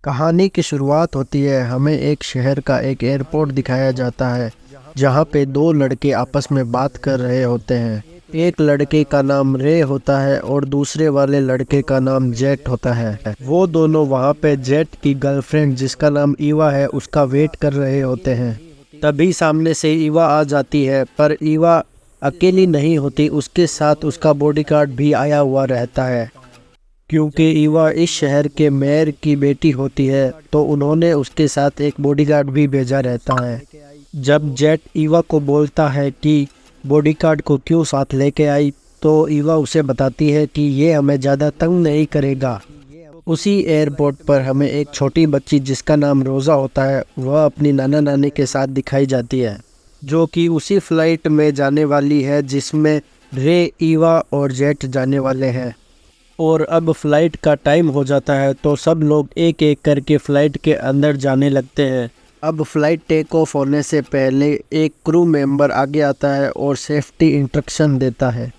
कहानी की शुरुआत होती है। हमें एक शहर का एक एयरपोर्ट दिखाया जाता है जहाँ पे दो लड़के आपस में बात कर रहे होते हैं। एक लड़के का नाम रे होता है और दूसरे वाले लड़के का नाम जेट होता है। वो दोनों वहाँ पे जेट की गर्लफ्रेंड जिसका नाम ईवा है उसका वेट कर रहे होते हैं। तभी सामने से ईवा आ जाती है, पर ईवा अकेली नहीं होती, उसके साथ उसका बॉडीगार्ड भी आया हुआ रहता है। क्योंकि ईवा इस शहर के मेयर की बेटी होती है तो उन्होंने उसके साथ एक बॉडीगार्ड भी भेजा रहता है। जब जेट ईवा को बोलता है कि बॉडीगार्ड को क्यों साथ लेके आई, तो ईवा उसे बताती है कि ये हमें ज़्यादा तंग नहीं करेगा। उसी एयरपोर्ट पर हमें एक छोटी बच्ची जिसका नाम रोज़ा होता है वह अपनी नाना नानी के साथ दिखाई जाती है, जो कि उसी फ्लाइट में जाने वाली है जिसमें रे, ईवा और जेट जाने वाले हैं। और अब फ्लाइट का टाइम हो जाता है तो सब लोग एक एक करके फ्लाइट के अंदर जाने लगते हैं। अब फ्लाइट टेक ऑफ होने से पहले एक क्रू मेंबर आगे आता है और सेफ्टी इंस्ट्रक्शन देता है।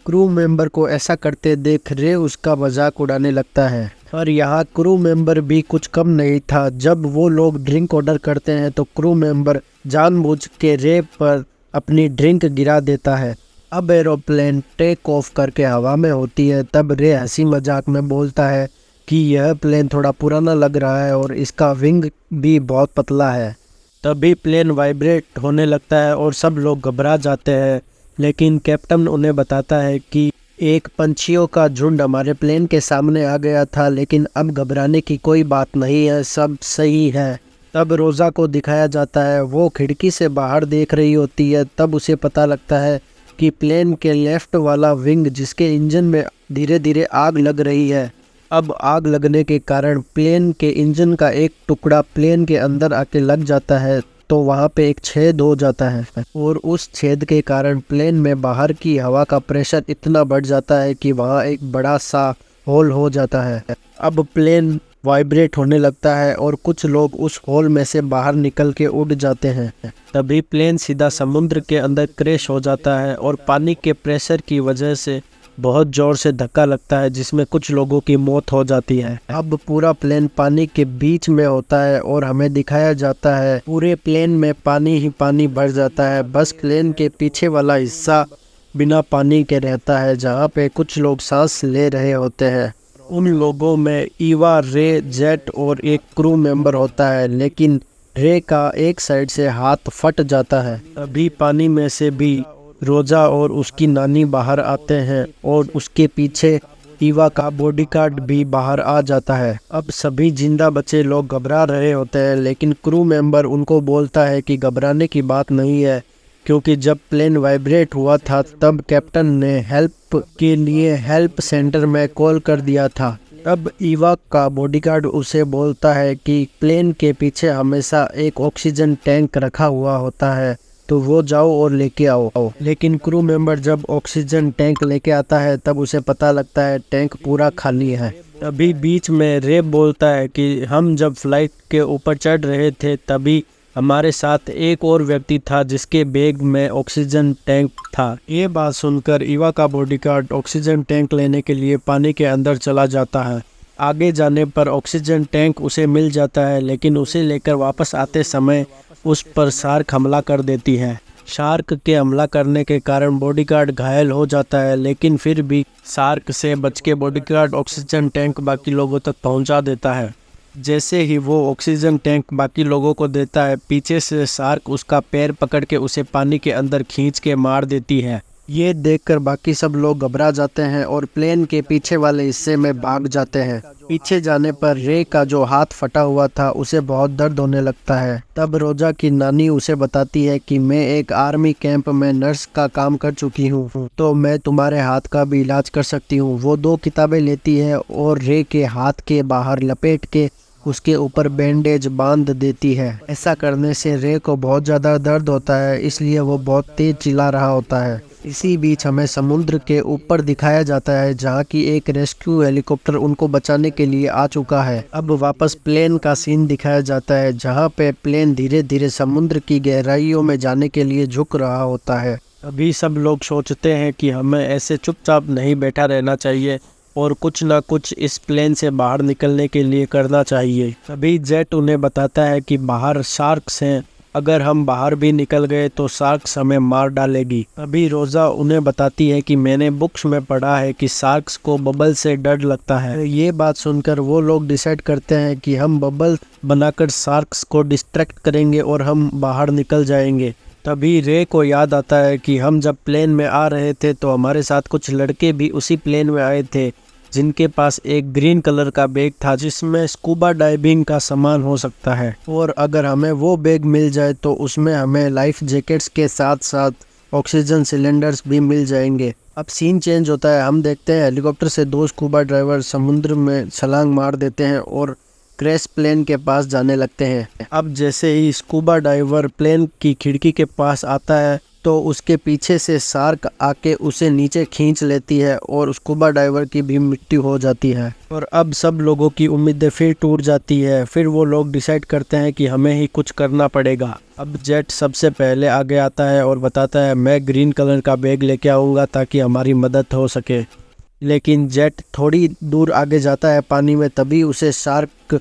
क्रू मेंबर को ऐसा करते देख रे उसका मजाक उड़ाने लगता है। और यहाँ क्रू मेंबर भी कुछ कम नहीं था। जब वो लोग ड्रिंक ऑर्डर करते हैं तो क्रू मेंबर जानबूझ के रे पर अपनी ड्रिंक गिरा देता है। अब एरोप्लेन टेक ऑफ करके हवा में होती है। तब रे हंसी मजाक में बोलता है कि यह प्लेन थोड़ा पुराना लग रहा है और इसका विंग भी बहुत पतला है। तभी प्लेन वाइब्रेट होने लगता है और सब लोग घबरा जाते हैं, लेकिन कैप्टन उन्हें बताता है कि एक पंछियों का झुंड हमारे प्लेन के सामने आ गया था, लेकिन अब घबराने की कोई बात नहीं है, सब सही है। तब रोज़ा को दिखाया जाता है, वो खिड़की से बाहर देख रही होती है। तब उसे पता लगता है कि प्लेन के लेफ्ट वाला विंग जिसके इंजन में धीरे धीरे आग लग रही है। अब आग लगने के कारण प्लेन के इंजन का एक टुकड़ा प्लेन के अंदर आके लग जाता है, तो वहाँ पे एक छेद हो जाता है और उस छेद के कारण प्लेन में बाहर की हवा का प्रेशर इतना बढ़ जाता है कि वहाँ एक बड़ा सा होल हो जाता है। अब प्लेन वाइब्रेट होने लगता है और कुछ लोग उस होल में से बाहर निकल के उड़ जाते हैं। तभी प्लेन सीधा समुद्र के अंदर क्रैश हो जाता है और पानी के प्रेशर की वजह से बहुत जोर से धक्का लगता है, जिसमें कुछ लोगों की मौत हो जाती है। अब पूरा प्लेन पानी के बीच में होता है और हमें दिखाया जाता है पूरे प्लेन में पानी ही पानी भर जाता है। बस प्लेन के पीछे वाला हिस्सा बिना पानी के रहता है, जहाँ पे कुछ लोग सांस ले रहे होते हैं। उन लोगों में ईवा, रे, जेट और एक क्रू मेंबर होता है, लेकिन रे का एक साइड से हाथ फट जाता है। अभी पानी में से भी रोजा और उसकी नानी बाहर आते हैं और उसके पीछे ईवा का बॉडीगार्ड भी बाहर आ जाता है। अब सभी जिंदा बचे लोग घबरा रहे होते हैं, लेकिन क्रू मेंबर उनको बोलता है कि घबराने की बात नहीं है, क्योंकि जब प्लेन वाइब्रेट हुआ था तब कैप्टन ने हेल्प के लिए हेल्प सेंटर में कॉल कर दिया था। तब ईवा का बॉडीगार्ड उसे बोलता है कि प्लेन के पीछे हमेशा एक ऑक्सीजन टैंक रखा हुआ होता है, तो वो जाओ और लेके आओ। लेकिन क्रू मेंबर जब ऑक्सीजन टैंक लेके आता है तब उसे पता लगता है टैंक पूरा खाली है। तभी बीच में रे बोलता है कि हम जब फ्लाइट के ऊपर चढ़ रहे थे तभी हमारे साथ एक और व्यक्ति था जिसके बैग में ऑक्सीजन टैंक था। ये बात सुनकर ईवा का बॉडीगार्ड ऑक्सीजन टैंक लेने के लिए पानी के अंदर चला जाता है। आगे जाने पर ऑक्सीजन टैंक उसे मिल जाता है, लेकिन उसे लेकर वापस आते समय उस पर शार्क हमला कर देती है। शार्क के हमला करने के कारण बॉडीगार्ड घायल हो जाता है, लेकिन फिर भी शार्क से बच के बॉडीगार्ड ऑक्सीजन टैंक बाकी लोगों तक पहुंचा देता है। जैसे ही वो ऑक्सीजन टैंक बाकी लोगों को देता है, पीछे से शार्क उसका पैर पकड़ के उसे पानी के अंदर खींच के मार देती है। ये देखकर बाकी सब लोग घबरा जाते हैं और प्लेन के पीछे वाले हिस्से में भाग जाते हैं। पीछे जाने पर रे का जो हाथ फटा हुआ था उसे बहुत दर्द होने लगता है। तब रोजा की नानी उसे बताती है कि मैं एक आर्मी कैंप में नर्स का काम कर चुकी हूँ, तो मैं तुम्हारे हाथ का भी इलाज कर सकती हूँ। वो 2 किताबें लेती है और रे के हाथ के बाहर लपेट के उसके ऊपर बैंडेज बांध देती है। ऐसा करने से रे को बहुत ज़्यादा दर्द होता है, इसलिए वो बहुत तेज चिल्ला रहा होता है। इसी बीच हमें समुद्र के ऊपर दिखाया जाता है, जहाँ की एक रेस्क्यू हेलीकॉप्टर उनको बचाने के लिए आ चुका है। अब वापस प्लेन का सीन दिखाया जाता है, जहाँ पे प्लेन धीरे धीरे समुद्र की गहराइयों में जाने के लिए झुक रहा होता है। अभी सब लोग सोचते हैं कि हमें ऐसे चुपचाप नहीं बैठा रहना चाहिए, और कुछ ना कुछ इस प्लेन से बाहर निकलने के लिए करना चाहिए। तभी जेट उन्हें बताता है कि बाहर शार्क्स हैं, अगर हम बाहर भी निकल गए तो शार्क्स हमें मार डालेगी। तभी रोज़ा उन्हें बताती है कि मैंने बुक्स में पढ़ा है कि शार्क्स को बबल से डर लगता है। ये बात सुनकर वो लोग डिसाइड करते हैं कि हम बबल बनाकर शार्क्स को डिस्ट्रैक्ट करेंगे और हम बाहर निकल जाएंगे। तभी रे को याद आता है कि हम जब प्लेन में आ रहे थे तो हमारे साथ कुछ लड़के भी उसी प्लेन में आए थे, जिनके पास एक ग्रीन कलर का बैग था जिसमें स्कूबा डाइविंग का सामान हो सकता है, और अगर हमें वो बैग मिल जाए तो उसमें हमें लाइफ जैकेट्स के साथ साथ ऑक्सीजन सिलेंडर्स भी मिल जाएंगे। अब सीन चेंज होता है, हम देखते हैं हेलीकॉप्टर से दो स्कूबा ड्राइवर समुद्र में छलांग मार देते हैं और क्रैश प्लेन के पास जाने लगते हैं। अब जैसे ही स्कूबा डाइवर प्लेन की खिड़की के पास आता है तो उसके पीछे से शार्क आके उसे नीचे खींच लेती है और स्कूबा डाइवर की भी मृत्यु हो जाती है। और अब सब लोगों की उम्मीदें फिर टूट जाती है। फिर वो लोग डिसाइड करते हैं कि हमें ही कुछ करना पड़ेगा। अब जेट सबसे पहले आगे आता है और बताता है मैं ग्रीन कलर का बैग लेके आऊँगा ताकि हमारी मदद हो सके। लेकिन जेट थोड़ी दूर आगे जाता है पानी में, तभी उसे शार्क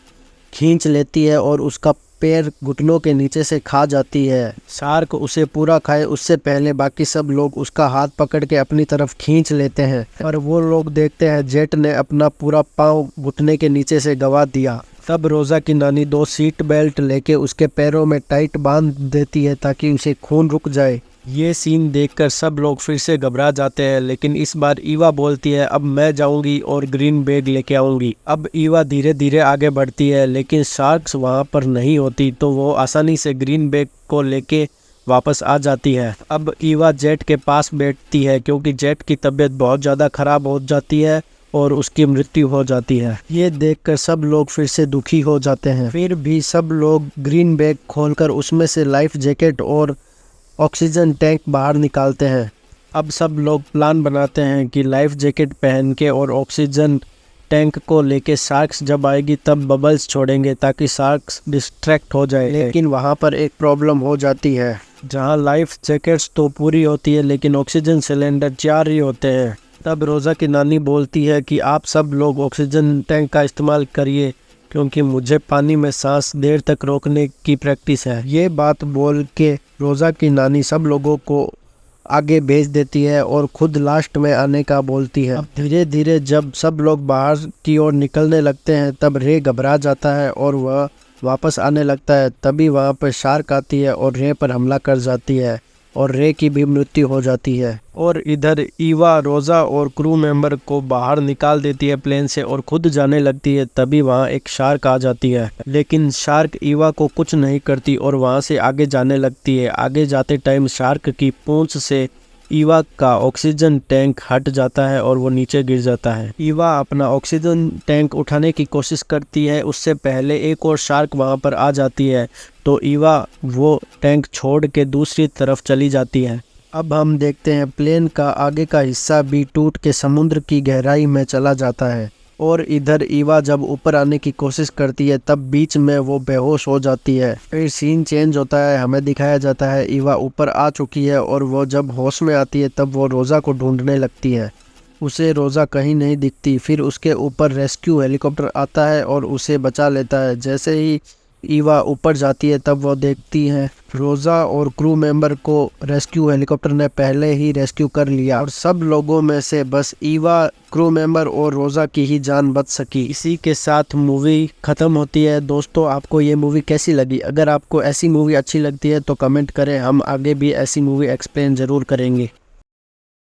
खींच लेती है और उसका पैर घुटनों के नीचे से खा जाती है। शार्क उसे पूरा खाए उससे पहले बाकी सब लोग उसका हाथ पकड़ के अपनी तरफ खींच लेते हैं और वो लोग देखते हैं जेट ने अपना पूरा पाँव घुटने के नीचे से गवा दिया। तब रोज़ा की नानी 2 सीट बेल्ट लेके उसके पैरों में टाइट बांध देती है ताकि उसे खून रुक जाए। ये सीन देखकर सब लोग फिर से घबरा जाते हैं, लेकिन इस बार ईवा बोलती है अब मैं जाऊंगी और ग्रीन बैग लेके आऊंगी। अब ईवा धीरे धीरे आगे बढ़ती है, लेकिन शार्क्स वहां पर नहीं होती तो वो आसानी से ग्रीन बैग को लेके वापस आ जाती है। अब ईवा जेट के पास बैठती है क्योंकि जेट की तबीयत बहुत ज़्यादा ख़राब हो जाती है और उसकी मृत्यु हो जाती है। ये देखकर सब लोग फिर से दुखी हो जाते हैं। फिर भी सब लोग ग्रीन बैग खोलकर उसमें से लाइफ जैकेट और ऑक्सीजन टैंक बाहर निकालते हैं। अब सब लोग प्लान बनाते हैं कि लाइफ जैकेट पहन के और ऑक्सीजन टैंक को लेके शार्क्स जब आएगी तब बबल्स छोड़ेंगे ताकि शार्क्स डिस्ट्रैक्ट हो जाए। लेकिन वहाँ पर एक प्रॉब्लम हो जाती है, जहाँ लाइफ जैकेट्स तो पूरी होती है लेकिन ऑक्सीजन सिलेंडर 4 ही होते हैं। तब रोज़ा की नानी बोलती है कि आप सब लोग ऑक्सीजन टैंक का इस्तेमाल करिए क्योंकि मुझे पानी में सांस देर तक रोकने की प्रैक्टिस है। ये बात बोल के रोज़ा की नानी सब लोगों को आगे भेज देती है और खुद लास्ट में आने का बोलती है। अब धीरे धीरे जब सब लोग बाहर की ओर निकलने लगते हैं तब रे घबरा जाता है और वह वापस आने लगता है। तभी वहाँ पर शार्क आती है और रे पर हमला कर जाती है और रे की भी मृत्यु हो जाती है। और इधर ईवा रोज़ा और क्रू मेंबर को बाहर निकाल देती है प्लेन से और खुद जाने लगती है। तभी वहाँ एक शार्क आ जाती है, लेकिन शार्क ईवा को कुछ नहीं करती और वहाँ से आगे जाने लगती है। आगे जाते टाइम शार्क की पूंछ से ईवा का ऑक्सीजन टैंक हट जाता है और वो नीचे गिर जाता है। ईवा अपना ऑक्सीजन टैंक उठाने की कोशिश करती है, उससे पहले एक और शार्क वहाँ पर आ जाती है तो ईवा वो टैंक छोड़ के दूसरी तरफ चली जाती है। अब हम देखते हैं प्लेन का आगे का हिस्सा भी टूट के समुद्र की गहराई में चला जाता है और इधर ईवा जब ऊपर आने की कोशिश करती है तब बीच में वो बेहोश हो जाती है। फिर सीन चेंज होता है, हमें दिखाया जाता है ईवा ऊपर आ चुकी है और वो जब होश में आती है तब वो रोज़ा को ढूंढने लगती है। उसे रोज़ा कहीं नहीं दिखती। फिर उसके ऊपर रेस्क्यू हेलीकॉप्टर आता है और उसे बचा लेता है। जैसे ही ईवा ऊपर जाती है तब वो देखती है रोज़ा और क्रू मेंबर को रेस्क्यू हेलीकॉप्टर ने पहले ही रेस्क्यू कर लिया और सब लोगों में से बस ईवा, क्रू मेंबर और रोज़ा की ही जान बच सकी। इसी के साथ मूवी ख़त्म होती है। दोस्तों, आपको ये मूवी कैसी लगी? अगर आपको ऐसी मूवी अच्छी लगती है तो कमेंट करें, हम आगे भी ऐसी मूवी एक्सप्लेन ज़रूर करेंगे।